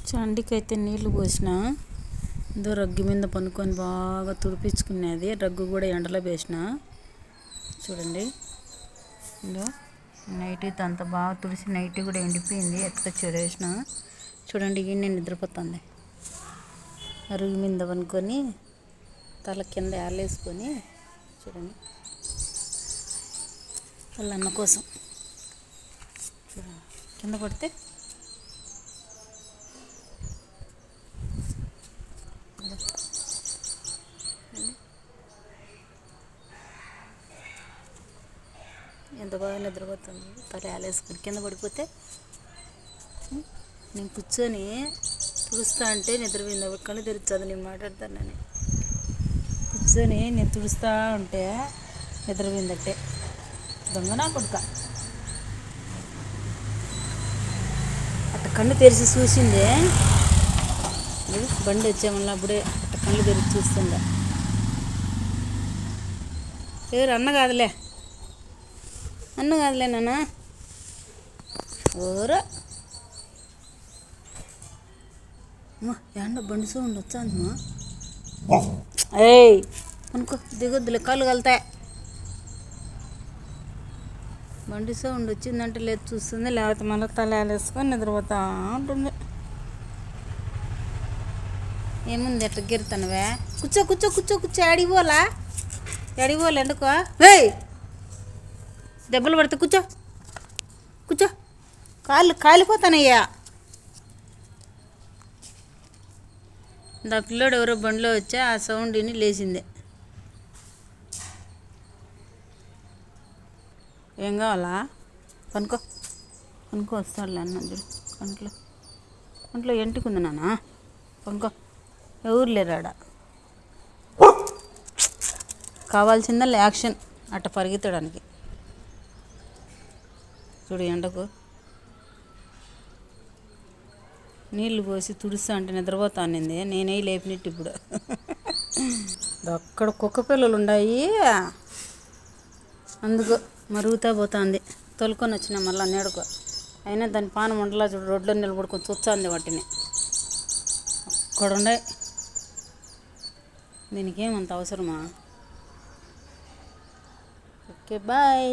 చండికైతే నీళ్లు పోసిన ఏదో రగ్గు మీద పనుకొని బాగా తుడిపించుకునేది. రగ్గు కూడా ఎండలో వేసిన చూడండి. ఇందో నైట్ అంతా బాగా తుడిసి నైట్ కూడా ఎండిపోయింది. ఎత్తుకొచ్చి వేసిన చూడండి. ఈ నేను నిద్రపోతుంది. అరుగు మీద పనుకొని తల కింద ఆలేసుకొని చూడండి. వాళ్ళ అన్న కోసం చూడండి. కింద పడితే ఎంత బాగా నిద్రపోతుంది. తల ఆలేసుకొని కింద పడిపోతే నేను కూర్చొని తుడుస్తా అంటే నిద్రపోయింది. కళ్ళు తెరిచదు నేను మాట్లాడతానని కూర్చొని నేను తుడుస్తా ఉంటే నిద్రపోయిందట్టే. దొంగనా కొడుక అట్ట కళ్ళు తెరిచి చూసిందే. బండి వచ్చామల్ల అప్పుడే అట్ట కళ్ళు తెరిచి చూస్తుందా. ఎవరు అన్న కాదులే నాన్న ఓరా అమ్మా ఎండ బండి సౌండ్ వచ్చాందమ్మా. ఏయ్ అనుకో దిగొద్దులే కాళ్ళు కలుతాయి. బండి సౌండ్ వచ్చిందంటే లేదు చూస్తుంది, లేకపోతే మళ్ళీ తల వేసుకొని నిద్రపోతా ఉంటుంది. ఏముంది ఎట్లా గిరుతానువే. కూర్చో కూర్చో కూర్చో కూర్చో. అడిగిపోలా ఎండుకో. ఏయ్ దెబ్బలు పడితే కూర్చో కూర్చో. కాళ్ళు కాలిపోతానయ్యా. నా పిల్లోడు ఎవరో బండిలో వచ్చా ఆ సౌండ్ విని లేచిందే. ఏం కావాలా? పనుకో వస్తాడులే అన్న. చూడు కంట్లో ఎంటుకుంది నాన్న. పనుకో. ఎవరు లేరాడ. కావాల్సిందా యాక్షన్ అట్ట పరిగెత్తడానికి. చూడు ఎండకు నీళ్లు పోసి తుడుస్తా అంటే నిద్రపోతా అనింది. నేనే లేపినట్టు ఇప్పుడు. అక్కడ కుక్క పిల్లలు ఉన్నాయి, అందుకు మరుగుతా పోతుంది. తొలుకొని వచ్చిన మళ్ళీ నీడకు. అయినా దాని పానం ఉండలా. చూడు రోడ్లో నిలబడుకొని చూస్తుంది వాటిని. అక్కడుండే దీనికి ఏమంత అవసరమా? Okay bye.